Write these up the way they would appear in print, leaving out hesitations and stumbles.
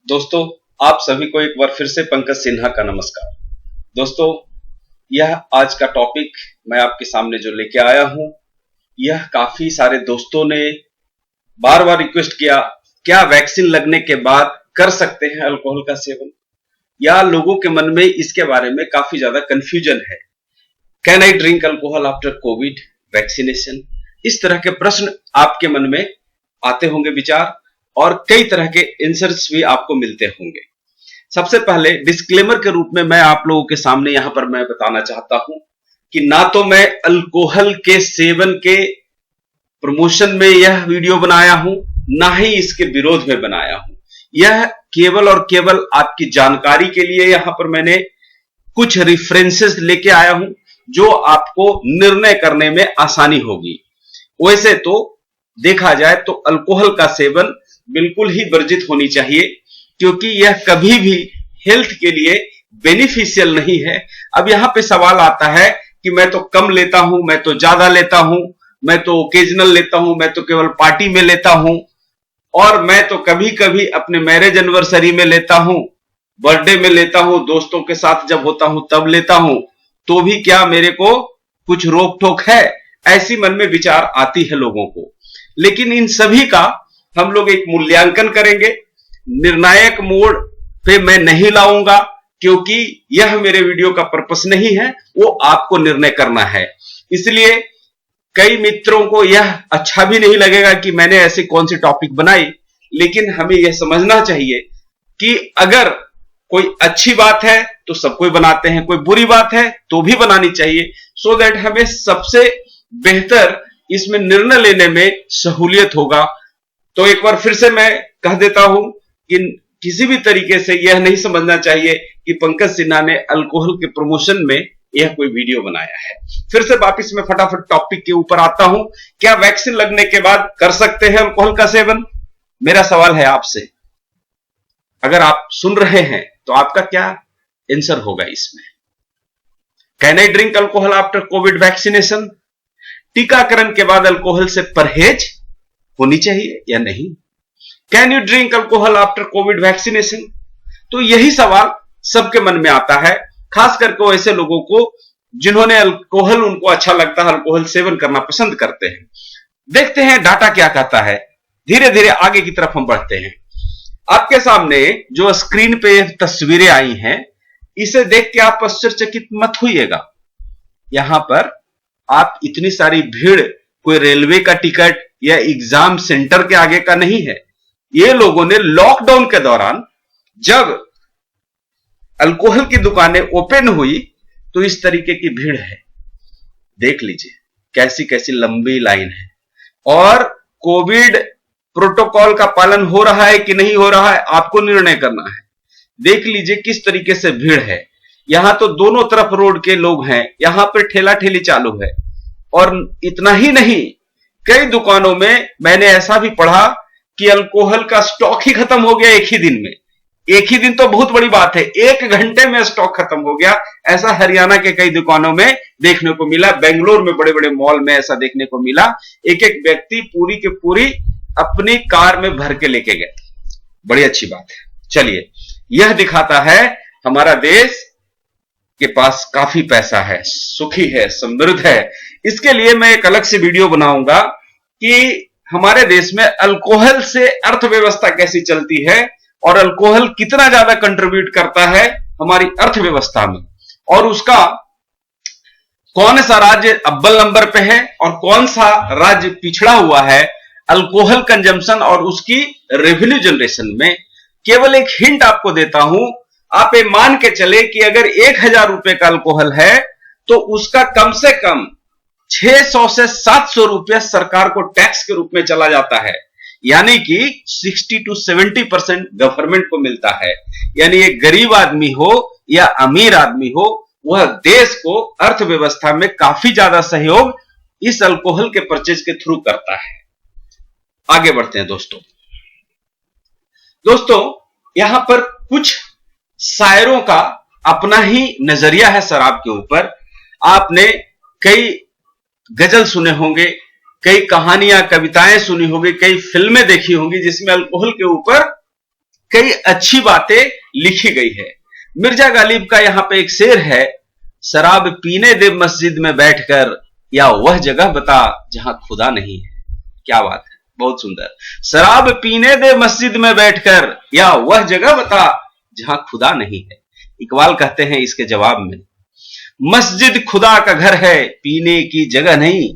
दोस्तों, आप सभी को एक बार फिर से पंकज सिन्हा का नमस्कार। दोस्तों, यह आज का टॉपिक मैं आपके सामने जो लेके आया हूं, यह काफी सारे दोस्तों ने बार बार रिक्वेस्ट किया, क्या वैक्सीन लगने के बाद कर सकते हैं अल्कोहल का सेवन, या लोगों के मन में इसके बारे में काफी ज्यादा कंफ्यूजन है। Can I drink alcohol after Covid vaccination, इस तरह के प्रश्न आपके मन में आते होंगे विचार, और कई तरह के आंसर्स भी आपको मिलते होंगे। सबसे पहले डिस्क्लेमर के रूप में मैं आप लोगों के सामने यहां पर मैं बताना चाहता हूं कि ना तो मैं अल्कोहल के सेवन के प्रमोशन में यह वीडियो बनाया हूं, ना ही इसके विरोध में बनाया हूं। यह केवल और केवल आपकी जानकारी के लिए यहां पर मैंने कुछ रेफरेंसेस लेके आया हूं, जो आपको निर्णय करने में आसानी होगी। वैसे तो देखा जाए तो अल्कोहल का सेवन बिल्कुल ही वर्जित होनी चाहिए, क्योंकि यह कभी भी हेल्थ के लिए बेनिफिशियल नहीं है। अब यहां पे सवाल आता है कि मैं तो कम लेता हूं, मैं तो ज्यादा लेता हूं, मैं तो ओकेजनल लेता हूं, मैं तो केवल पार्टी में लेता हूं, और मैं तो कभी कभी अपने मैरिज एनिवर्सरी में लेता हूं, बर्थडे में लेता हूं, दोस्तों के साथ जब होता हूं तब लेता हूं, तो भी क्या मेरे को कुछ रोक टोक है? ऐसी मन में विचार आती है लोगों को। लेकिन इन सभी का हम लोग एक मूल्यांकन करेंगे। निर्णायक मोड़ पे मैं नहीं लाऊंगा, क्योंकि यह मेरे वीडियो का पर्पस नहीं है, वो आपको निर्णय करना है। इसलिए कई मित्रों को यह अच्छा भी नहीं लगेगा कि मैंने ऐसी कौन सी टॉपिक बनाई, लेकिन हमें यह समझना चाहिए कि अगर कोई अच्छी बात है तो सब कोई बनाते हैं, कोई बुरी बात है तो भी बनानी चाहिए, सो दैट हमें सबसे बेहतर इसमें निर्णय लेने में सहूलियत होगा। तो एक बार फिर से मैं कह देता हूं कि किसी भी तरीके से यह नहीं समझना चाहिए कि पंकज सिन्हा ने अल्कोहल के प्रमोशन में यह कोई वीडियो बनाया है। फिर से वापिस मैं फटाफट टॉपिक के ऊपर आता हूं। क्या वैक्सीन लगने के बाद कर सकते हैं अल्कोहल का सेवन? मेरा सवाल है आपसे। अगर आप सुन रहे हैं तो आपका क्या आंसर होगा इसमें? Can I drink alcohol after Covid vaccination? टीकाकरण के बाद अल्कोहल से परहेज होनी चाहिए या नहीं? Can you drink alcohol after Covid vaccination? तो यही सवाल सबके मन में आता है, खास करके ऐसे लोगों को जिन्होंने अल्कोहल उनको अच्छा लगता है, अल्कोहल सेवन करना पसंद करते हैं। देखते हैं डाटा क्या कहता है। धीरे धीरे आगे की तरफ हम बढ़ते हैं। आपके सामने जो स्क्रीन पे तस्वीरें आई हैं, इसे देख के आप आश्चर्यचकित मत होइएगा। यहां पर आप इतनी सारी भीड़ कोई रेलवे का टिकट या एग्जाम सेंटर के आगे का नहीं है। ये लोगों ने लॉकडाउन के दौरान जब अल्कोहल की दुकानें ओपन हुई तो इस तरीके की भीड़ है। देख लीजिए कैसी कैसी लंबी लाइन है, और कोविड प्रोटोकॉल का पालन हो रहा है कि नहीं हो रहा है, आपको निर्णय करना है। देख लीजिए किस तरीके से भीड़ है। यहां तो दोनों तरफ रोड के लोग हैं, यहां पर ठेला ठेली चालू है। और इतना ही नहीं, कई दुकानों में मैंने ऐसा भी पढ़ा कि अल्कोहल का स्टॉक ही खत्म हो गया एक ही दिन में। एक ही दिन तो बहुत बड़ी बात है, 1 घंटे में स्टॉक खत्म हो गया। ऐसा हरियाणा के कई दुकानों में देखने को मिला, बेंगलोर में बड़े बड़े मॉल में ऐसा देखने को मिला। एक एक व्यक्ति पूरी की पूरी अपनी कार में भर के लेके गए। बड़ी अच्छी बात है। चलिए, यह दिखाता है हमारा देश के पास काफी पैसा है, सुखी है, समृद्ध है। इसके लिए मैं एक अलग से वीडियो बनाऊंगा कि हमारे देश में अल्कोहल से अर्थव्यवस्था कैसी चलती है, और अल्कोहल कितना ज्यादा कंट्रीब्यूट करता है हमारी अर्थव्यवस्था में, और उसका कौन सा राज्य अव्वल नंबर पे है और कौन सा राज्य पिछड़ा हुआ है अल्कोहल कंजम्पशन और उसकी रेवेन्यू जनरेशन में। केवल एक हिंट आपको देता हूं, आप ये मान के चले कि अगर 1000 रुपए का अल्कोहल है तो उसका कम से कम 600 से 700 रुपया सरकार को टैक्स के रूप में चला जाता है, यानी कि 60 to 70% गवर्नमेंट को मिलता है। यानी एक गरीब आदमी हो या अमीर आदमी हो, वह देश को अर्थव्यवस्था में काफी ज्यादा सहयोग इस अल्कोहल के परचेज के थ्रू करता है। आगे बढ़ते हैं दोस्तों, यहां पर कुछ शायरों का अपना ही नजरिया है शराब के ऊपर। आपने कई गजल सुने होंगे, कई कहानियां कविताएं सुनी होंगी, कई फिल्में देखी होंगी जिसमें अल्कोहल के ऊपर कई अच्छी बातें लिखी गई है। मिर्जा गालिब का यहाँ पे एक शेर है, शराब पीने दे मस्जिद में बैठकर, या वह जगह बता जहां खुदा नहीं है। क्या बात है, बहुत सुंदर। शराब पीने दे मस्जिद में बैठकर, या वह जगह बता जहां खुदा नहीं है। इकबाल कहते हैं इसके जवाब में, मस्जिद खुदा का घर है, पीने की जगह नहीं।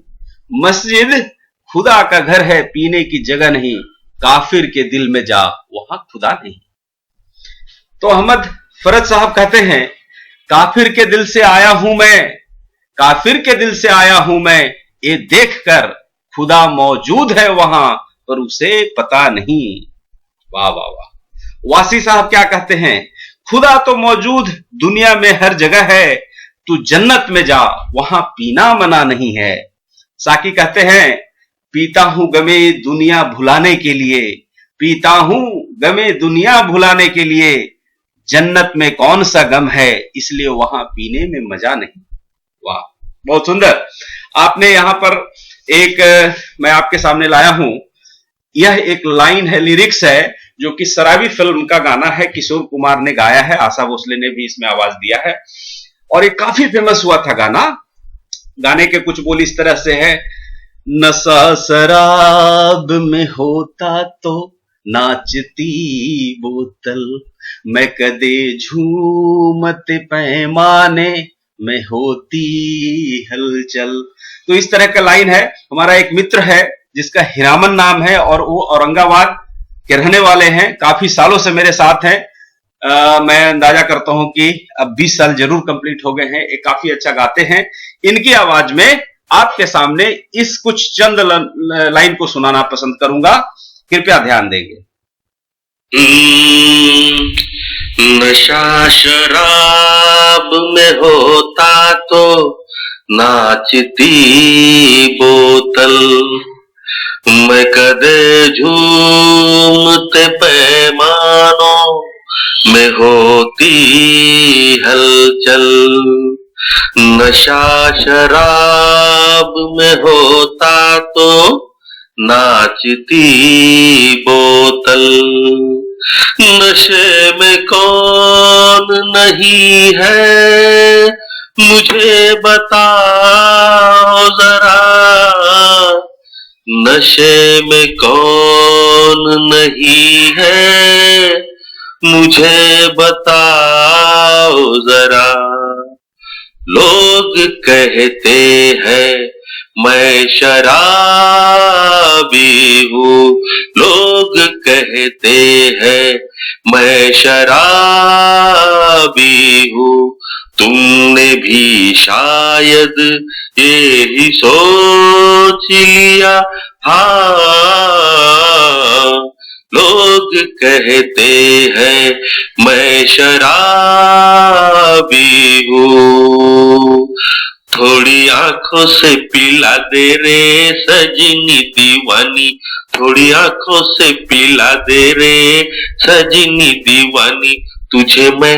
मस्जिद खुदा का घर है, पीने की जगह नहीं। काफिर के दिल में जा, वहां खुदा नहीं। तो अहमद फरज साहब कहते हैं, काफिर के दिल से आया हूं मैं, काफिर के दिल से आया हूं मैं, ये देखकर खुदा मौजूद है वहां, पर उसे पता नहीं। वाह वाह वाह। वासी साहब क्या कहते हैं, खुदा तो मौजूद दुनिया में हर जगह है, तू जन्नत में जा, वहां पीना मना नहीं है। साकी कहते हैं, पीता हूं गमे दुनिया भुलाने के लिए, पीता हूं गमे दुनिया भुलाने के लिए, जन्नत में कौन सा गम है, इसलिए वहां पीने में मजा नहीं। वाह, बहुत सुंदर। आपने यहां पर एक मैं आपके सामने लाया हूं, यह एक लाइन है, लिरिक्स है, जो कि शराबी फिल्म का गाना है, किशोर कुमार ने गाया है, आशा भोसले ने भी इसमें आवाज दिया है, और ये काफी फेमस हुआ था गाना। गाने के कुछ बोल इस तरह से है, नशा शराब में होता तो नाचती बोतल, मैं कदे झूमते पैमाने में होती हलचल। तो इस तरह का लाइन है। हमारा एक मित्र है जिसका हीरामन नाम है, और वो औरंगाबाद के रहने वाले हैं, काफी सालों से मेरे साथ हैं। मैं अंदाजा करता हूं कि अब 20 साल जरूर कंप्लीट हो गए हैं। ये काफी अच्छा गाते हैं। इनकी आवाज में आपके सामने इस कुछ चंद लाइन को सुनाना पसंद करूंगा, कृपया ध्यान देंगे। नशा शराब में होता तो नाचती बोतल, मैं कदे झूमते पैमानों में होती हलचल। नशा शराब में होता तो नाचती बोतल, नशे में कौन नहीं है, मुझे बताओ जरा, नशे में कौन नहीं है, मुझे बताओ जरा। लोग कहते हैं मैं शराबी हूँ, लोग कहते हैं मैं शराबी हूँ, तुमने भी शायद ये ही सोच लिया। हाँ, लोग कहते हैं मैं शराबी हूँ, थोड़ी आंखों से पिला दे रे सजनी दीवानी, थोड़ी आंखों से पिला दे रे सजनी दीवानी, तुझे मैं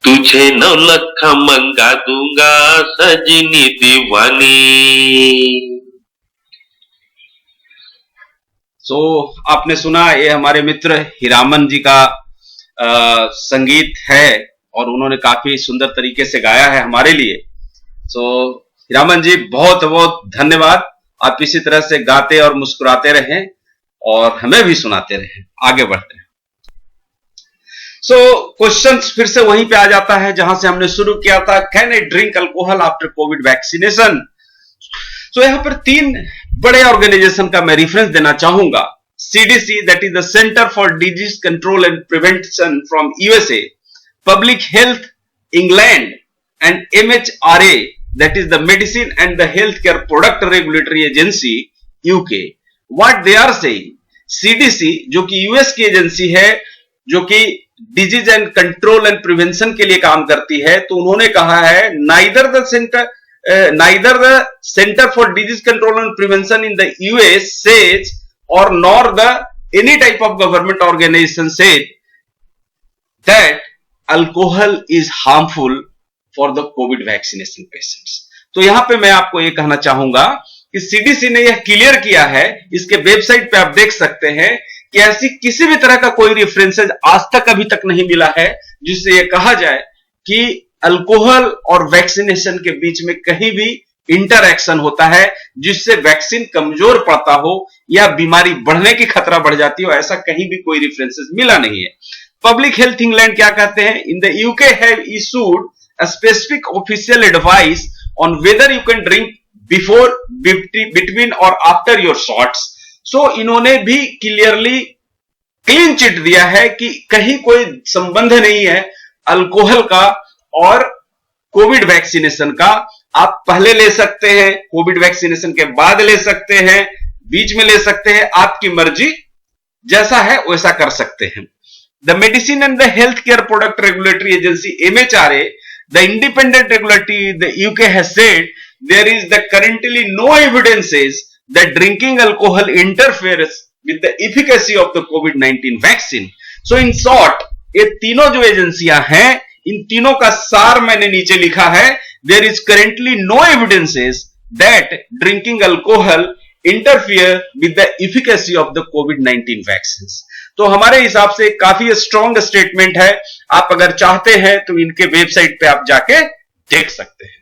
तुझे 9 लाख मंगा दूंगा सजनी दीवानी। आपने सुना, ये हमारे मित्र हीरामन जी का संगीत है, और उन्होंने काफी सुंदर तरीके से गाया है हमारे लिए। हीरामन जी, बहुत बहुत धन्यवाद। आप इसी तरह से गाते और मुस्कुराते रहें और हमें भी सुनाते रहें। आगे बढ़ते हैं। क्वेश्चंस फिर से वहीं पे आ जाता है जहां से हमने शुरू किया था, can I drink alcohol after Covid vaccination. यहाँ पर 3 बड़े ऑर्गेनाइजेशन का मैं रेफरेंस देना चाहूंगा। CDC, that is the Center for Disease Control and Prevention from USA, Public Health England, and MHRA, that is the Medicine and the Healthcare Product Regulatory Agency, UK. What they are saying, CDC जो कि US की agency है, जो कि disease and control and prevention के लिए काम करती है, तो उन्होंने कहा है neither the Center for Disease Control and Prevention in the US says, or nor the any type of government organization said that alcohol is harmful for the COVID vaccination patients. तो यहां पे मैं आपको ये कहना चाहूंगा कि CDC ने यह क्लियर किया है, इसके वेबसाइट पे आप देख सकते हैं कि ऐसी किसी भी तरह का कोई रेफरेंसेज आज तक अभी तक नहीं मिला है जिससे यह कहा जाए कि अल्कोहल और वैक्सीनेशन के बीच में कहीं भी इंटरएक्शन होता है जिससे वैक्सीन कमजोर पड़ता हो या बीमारी बढ़ने की खतरा बढ़ जाती हो। ऐसा कहीं भी कोई रेफरेंसेस मिला नहीं है। पब्लिक हेल्थ इंग्लैंड क्या कहते हैं, in the UK have issued a specific official advice on whether you can drink before, between और आफ्टर योर शॉट्स। सो इन्होंने भी क्लियरली क्लीन चिट दिया है कि कहीं कोई संबंध नहीं है अल्कोहल का और कोविड वैक्सीनेशन का। आप पहले ले सकते हैं, कोविड वैक्सीनेशन के बाद ले सकते हैं, बीच में ले सकते हैं, आपकी मर्जी, जैसा है वैसा कर सकते हैं। The medicine and the health care product regulatory agency MHRA, the independent regulatory the UK has said there is the currently no evidences that drinking alcohol interferes with the efficacy of the कोविड-19 vaccine. So in short, ये तीनों जो एजेंसियां हैं, इन तीनों का सार मैंने नीचे लिखा है। There is currently no evidences that drinking alcohol interfere with the efficacy of the कोविड-19 वैक्सीन। तो हमारे हिसाब से काफी स्ट्रॉन्ग स्टेटमेंट है। आप अगर चाहते हैं तो इनके वेबसाइट पे आप जाके देख सकते हैं।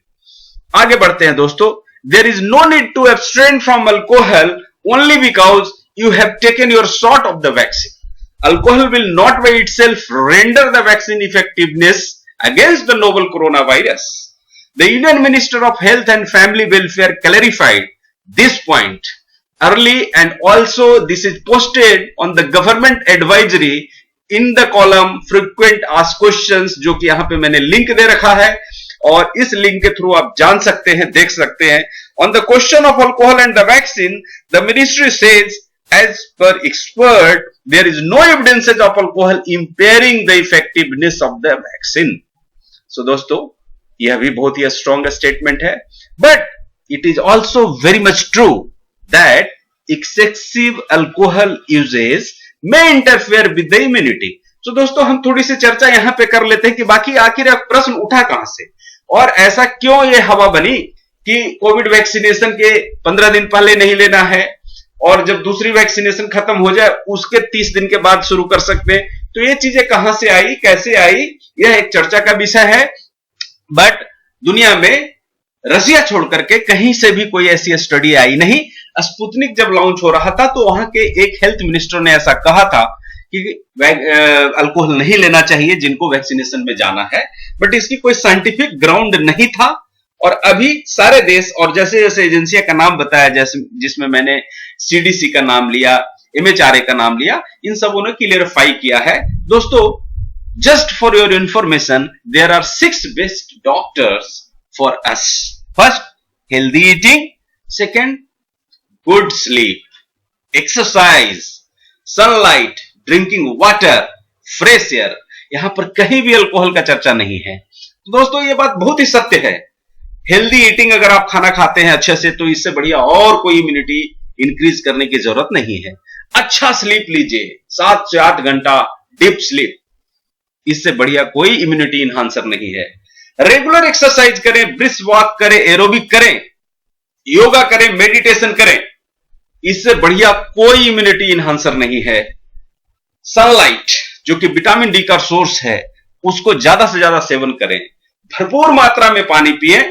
आगे बढ़ते हैं दोस्तों। There is no need to abstain from alcohol only because you have taken your shot of the vaccine. Alcohol will not by itself render the vaccine effectiveness against the novel coronavirus. The Union Minister of Health and Family Welfare clarified this point early, and also this is posted on the government advisory in the column frequent asked questions, जो कि यहां पे मैंने link दे रखा है और इस link के थ्रू आप जान सकते हैं, देख सकते हैं। On the question of alcohol and the vaccine, the ministry says, as per expert, there is no evidence of alcohol impairing the effectiveness of the vaccine. So दोस्तों, यह भी बहुत ही स्ट्रॉन्ग स्टेटमेंट है, but it is also very much true that excessive alcohol uses may interfere with the immunity. So दोस्तों, हम थोड़ी सी चर्चा यहां पे कर लेते हैं कि बाकी आखिर प्रश्न उठा कहां से और ऐसा क्यों ये हवा बनी कि कोविड वैक्सीनेशन के 15 दिन पहले नहीं लेना है और जब दूसरी वैक्सीनेशन खत्म हो जाए उसके 30 दिन के बाद शुरू कर सकते हैं। तो ये चीजें कहां से आई, कैसे आई, यह एक चर्चा का विषय है। बट दुनिया में रशिया छोड़ करके कहीं से भी कोई ऐसी स्टडी आई नहीं। स्पुतनिक जब लॉन्च हो रहा था तो वहां के एक हेल्थ मिनिस्टर ने ऐसा कहा था कि अल्कोहल नहीं लेना चाहिए जिनको वैक्सीनेशन में जाना है, बट इसकी कोई साइंटिफिक ग्राउंड नहीं था। और अभी सारे देश और जैसे जैसे एजेंसियां का नाम बताया, जैसे जिसमें मैंने CDC का नाम लिया, MHRA का नाम लिया, इन सबों ने क्लियरफाई किया है। दोस्तों, just for your information, there are 6 best doctors for us. First, healthy eating. Second, good sleep, exercise, sunlight, drinking water, fresh air. यहां पर कहीं भी अल्कोहल का चर्चा नहीं है। तो दोस्तों, ये बात बहुत ही सत्य है। हेल्दी ईटिंग अगर आप खाना खाते हैं अच्छे से तो इससे बढ़िया और कोई इम्यूनिटी इंक्रीज करने की जरूरत नहीं है। अच्छा स्लीप लीजिए, 7 से 8 घंटा डीप स्लीप, इससे बढ़िया कोई इम्यूनिटी इन्हांसर नहीं है। रेगुलर एक्सरसाइज करें, ब्रिस्क वॉक करें, एरोबिक करें, योगा करें, मेडिटेशन करें, इससे बढ़िया कोई इम्यूनिटी इन्हांसर नहीं है। सनलाइट जो कि विटामिन डी का सोर्स है, उसको ज्यादा से ज्यादा सेवन करें। भरपूर मात्रा में पानी पिए।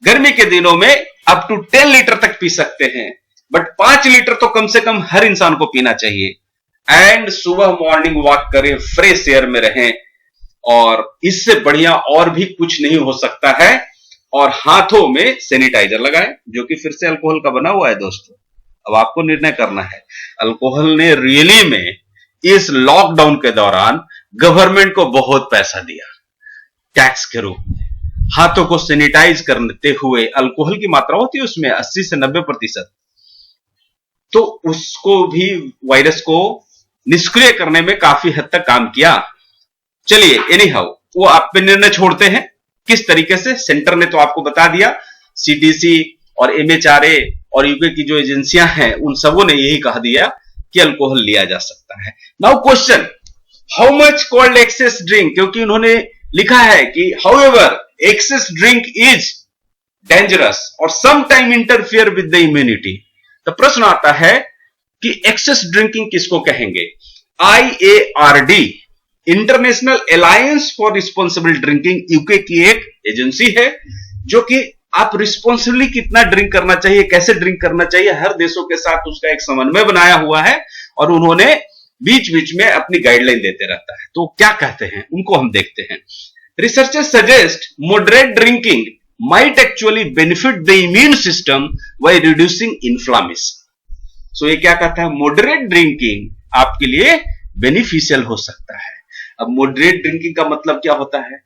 गर्मी के दिनों में अप टू 10 लीटर तक पी सकते हैं, बट 5 लीटर तो कम से कम हर इंसान को पीना चाहिए। एंड सुबह मॉर्निंग वॉक करें, फ्रेश एयर में रहें, और इससे बढ़िया और भी कुछ नहीं हो सकता है। और हाथों में सैनिटाइजर लगाएं, जो कि फिर से अल्कोहल का बना हुआ है। दोस्तों, अब आपको निर्णय करना है। अल्कोहल ने रियली में इस लॉकडाउन के दौरान गवर्नमेंट को बहुत पैसा दिया टैक्स के रूप में। हाथों को सैनिटाइज करते हुए अल्कोहल की मात्रा होती है उसमें 80 से 90%, तो उसको भी, वायरस को निष्क्रिय करने में काफी हद तक काम किया। चलिए, एनी हाउ, वो आप पे निर्णय छोड़ते हैं किस तरीके से। सेंटर ने तो आपको बता दिया, CDC और MHRA और यूके की जो एजेंसियां हैं उन सबों ने यही कहा दिया कि अल्कोहल लिया जा सकता है। Now question, how much cold excess drink, क्योंकि उन्होंने लिखा है कि however excess drink is dangerous और some time interfere with the immunity. तो प्रश्न आता है कि एक्सेस ड्रिंकिंग किसको कहेंगे। IARD, international alliance for responsible drinking, UK की एक एजेंसी है जो कि आप रिस्पॉन्सिबली कितना ड्रिंक करना चाहिए, कैसे ड्रिंक करना चाहिए, हर देशों के साथ उसका एक समन्वय बनाया हुआ है और उन्होंने बीच बीच में अपनी गाइडलाइन देते रहता है। तो क्या कहते हैं उनको हम देखते हैं। Researchers suggest moderate drinking might actually benefit the immune system by reducing inflammation। सो ये क्या कहता है, मॉडरेट ड्रिंकिंग आपके लिए बेनिफिशियल हो सकता है। अब मॉडरेट ड्रिंकिंग का मतलब क्या होता है,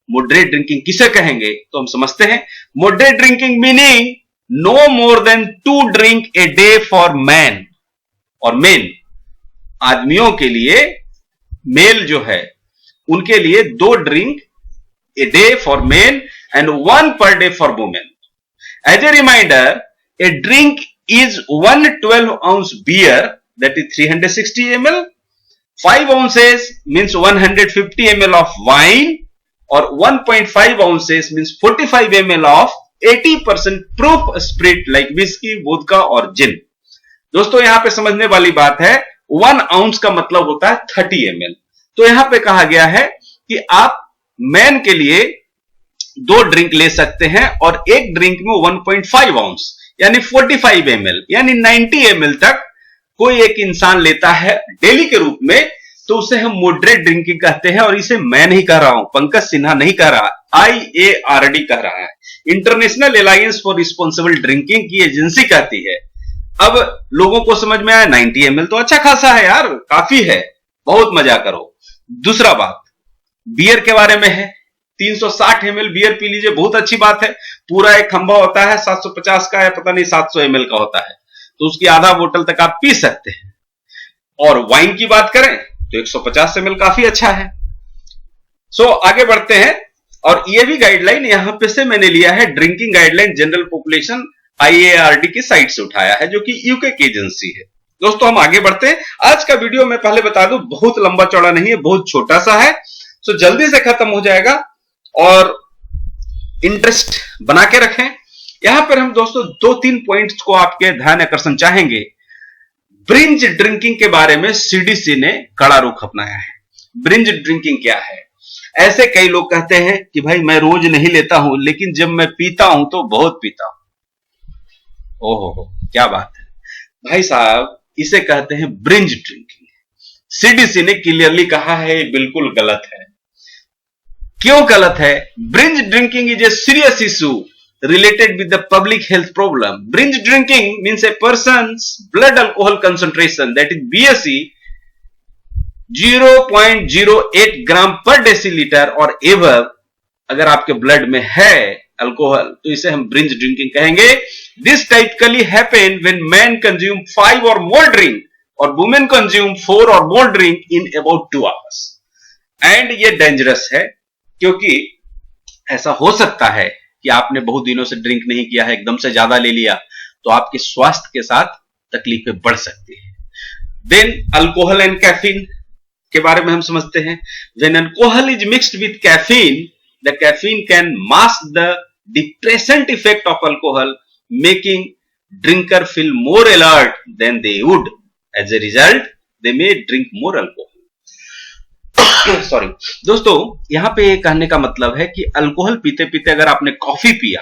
मॉडरेट ड्रिंकिंग किसे कहेंगे, तो हम समझते हैं। Moderate drinking meaning no more than 2 drink a day for man और मेन, आदमियों के लिए, मेल जो है उनके लिए 2 drink a day for men and 1 per day for women. As a reminder, a drink is 1 12-ounce beer, that is 360 ml, 5 ounces means 150 ml of wine, or 1.5 ounces means 45 ml of 80% proof spirit like whiskey, vodka और gin। दोस्तों यहां पे समझने वाली बात है, 1 ounce का मतलब होता है 30 ml। तो यहां पे कहा गया है कि आप मैन के लिए 2 ड्रिंक ले सकते हैं और एक ड्रिंक में 1.5 आउंस यानी 45 ml यानी 90 ml तक कोई एक इंसान लेता है डेली के रूप में, तो उसे हम मॉडरेट ड्रिंकिंग कहते हैं। और इसे मैं नहीं कह रहा हूं, पंकज सिन्हा नहीं कह रहा, IARD कह रहा है, international alliance for responsible drinking की एजेंसी कहती है। अब लोगों को समझ में आया 90 ml तो अच्छा खासा है यार, काफी है, बहुत मजा करो। दूसरा बात बियर के बारे में है, 360 ml बियर पी लीजिए, बहुत अच्छी बात है। पूरा एक खंभा होता है 750 का, या पता नहीं 700 ml का होता है, तो उसकी आधा बोतल तक आप पी सकते हैं। और वाइन की बात करें तो 150 ml काफी अच्छा है। सो आगे बढ़ते हैं, और ये भी गाइडलाइन यहां पे से मैंने लिया है, drinking guideline general population IARD की साइट से उठाया है, जो कि यूके की एजेंसी है। दोस्तों हम आगे बढ़ते हैं। आज का वीडियो मैं पहले बता दूं बहुत लंबा चौड़ा नहीं है, बहुत छोटा सा है, सो जल्दी से खत्म हो जाएगा और इंटरेस्ट बना के रखें। यहां पर हम दोस्तों 2-3 पॉइंट्स को आपके ध्यान आकर्षण चाहेंगे। ब्रिंज ड्रिंकिंग के बारे में CDC ने कड़ा रुख अपनाया है। ब्रिंज ड्रिंकिंग क्या है? ऐसे कई लोग कहते हैं कि भाई मैं रोज नहीं लेता हूं, लेकिन जब मैं पीता हूं तो बहुत पीता हूं। ओहो क्या बात है भाई साहब, इसे कहते हैं ब्रिंज ड्रिंकिंग। CDC ने क्लियरली कहा है ये बिल्कुल गलत है। क्यों गलत है? Binge drinking is a serious issue related with the public health problem. Binge drinking means a person's blood alcohol concentration, that is BSE, 0.08 ग्राम पर डेसीलीटर और एवर अगर आपके ब्लड में है अल्कोहल, तो इसे हम ब्रिंज ड्रिंकिंग कहेंगे। This typically happen when men consume 5 or more drink और women consume 4 or more drink in about 2 hours. And ये डेंजरस है, क्योंकि ऐसा हो सकता है कि आपने बहुत दिनों से ड्रिंक नहीं किया है, एकदम से ज्यादा ले लिया, तो आपके स्वास्थ्य के साथ तकलीफें बढ़ सकती है। देन अल्कोहल एंड कैफीन के बारे में हम समझते हैं। When alcohol is mixed with caffeine, the caffeine can mask the depressant effect of alcohol, making drinker feel more alert than they would. As a result they may drink more alcohol. Sorry दोस्तों, यहां पे ये कहने का मतलब है कि alcohol पीते पीते अगर आपने कॉफी पिया,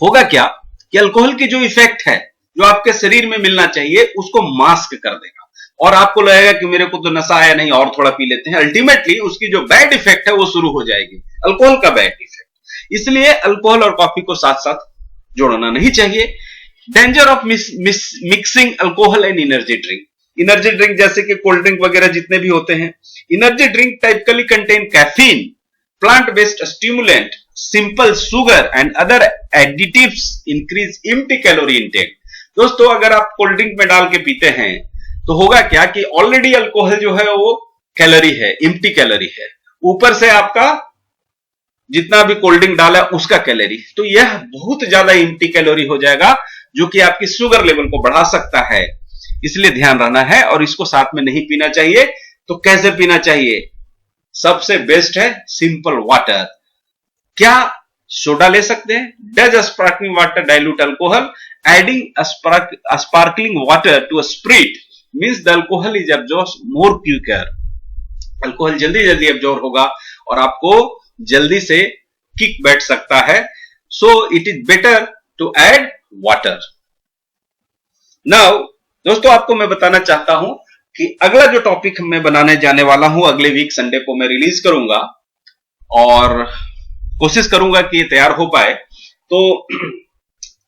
होगा क्या कि अल्कोहल की जो इफेक्ट है, जो आपके शरीर में मिलना चाहिए, उसको मास्क कर देगा और आपको लगेगा कि मेरे को तो नशा आया नहीं, और थोड़ा पी लेते हैं। अल्टीमेटली उसकी जो बैड इफेक्ट है वो शुरू हो जाएगी, अल्कोहल का बैड इफेक्ट। इसलिए अल्कोहल और कॉफी को साथ साथ जोड़ना नहीं चाहिए। Danger of mixing alcohol and energy drink. Energy drink जैसे कि कोल्ड ड्रिंक वगैरह जितने भी होते हैं, energy drink typically contain caffeine, plant based stimulant, simple sugar and other additives increase empty calorie intake. दोस्तों अगर आप कोल्ड ड्रिंक में डाल के पीते हैं तो होगा क्या कि ऑलरेडी अल्कोहल जो है वो कैलोरी है, एम्प्टी कैलोरी है, ऊपर से आपका जितना भी कोल्ड ड्रिंक डाला उसका कैलोरी, तो यह बहुत ज्यादा एम्प्टी कैलोरी हो जाएगा, जो कि आपकी शुगर लेवल को बढ़ा सकता है। इसलिए ध्यान रखना है और इसको साथ में नहीं पीना चाहिए। तो कैसे पीना चाहिए? सबसे बेस्ट है सिंपल वाटर। क्या सोडा ले सकते हैं? Does sparkling water dilute alcohol? adding a sparkling water to a spirit means the alcohol is absorbed more quicker. Alcohol जल्दी जल्दी एब्जॉर्ब होगा और आपको जल्दी से किक बैठ सकता है. So it is better to add water. Now दोस्तों, आपको मैं बताना चाहता हूं कि अगला जो टॉपिक मैं बनाने जाने वाला हूं अगले वीक संडे को मैं रिलीज करूंगा और कोशिश करूंगा कि ये तैयार हो पाए. तो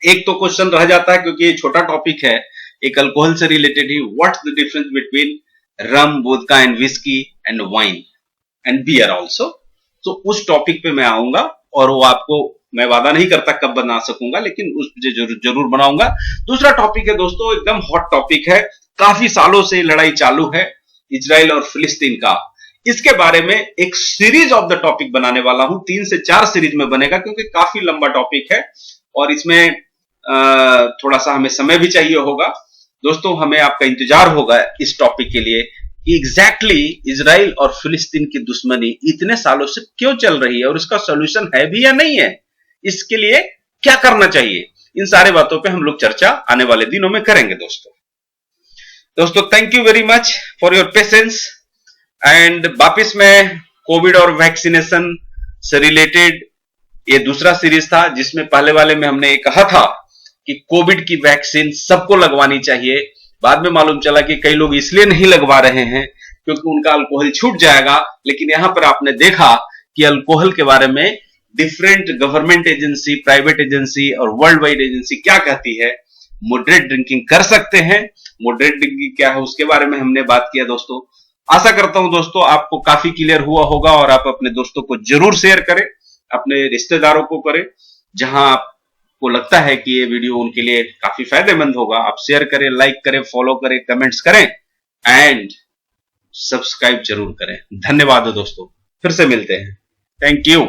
एक तो क्वेश्चन रह जाता है क्योंकि ये छोटा टॉपिक है, एक अल्कोहल से रिलेटेड ही. What's the difference between rum, vodka and whisky and wine and beer also. तो उस टॉपिक पे मैं आऊंगा और वो आपको मैं वादा नहीं करता कब बना सकूंगा, लेकिन उस पे जरूर बनाऊंगा. दूसरा टॉपिक है दोस्तों, एकदम हॉट टॉपिक है, काफी सालों से लड़ाई चालू है इजराइल और फिलिस्तीन का. इसके बारे में एक सीरीज ऑफ द टॉपिक बनाने वाला हूं. 3 से 4 सीरीज में बनेगा क्योंकि काफी लंबा टॉपिक है और इसमें थोड़ा सा हमें समय भी चाहिए होगा. दोस्तों, हमें आपका इंतजार होगा इस टॉपिक के लिए कि एग्जैक्टली इजराइल और फिलिस्तीन की दुश्मनी इतने सालों से क्यों चल रही है और इसका सॉल्यूशन है भी या नहीं है, इसके लिए क्या करना चाहिए. इन सारे बातों पे हम लोग चर्चा आने वाले दिनों में करेंगे. दोस्तों thank you very much for your patience. And वापिस मैं कोविड और वैक्सीनेशन से रिलेटेड ये दूसरा सीरीज था जिसमें पहले वाले में हमने ये कहा था कि कोविड की वैक्सीन सबको लगवानी चाहिए. बाद में मालूम चला कि कई लोग इसलिए नहीं लगवा रहे हैं क्योंकि उनका अल्कोहल छूट जाएगा. लेकिन यहां पर आपने देखा कि अल्कोहल के बारे में different government agency, private agency और वर्ल्ड वाइड एजेंसी क्या कहती है. मॉडरेट ड्रिंकिंग कर सकते हैं. मॉडरेट ड्रिंकिंग क्या है उसके बारे में हमने बात किया. दोस्तों आशा करता हूं दोस्तों आपको काफी क्लियर हुआ होगा और आप अपने दोस्तों को जरूर शेयर करें, अपने रिश्तेदारों को करें. जहां आपको लगता है कि ये वीडियो उनके लिए काफी फायदेमंद होगा, आप शेयर करें, लाइक करें, फॉलो करें, कमेंट्स करें एंड सब्सक्राइब जरूर करें. धन्यवाद दोस्तों, फिर से मिलते हैं. Thank you.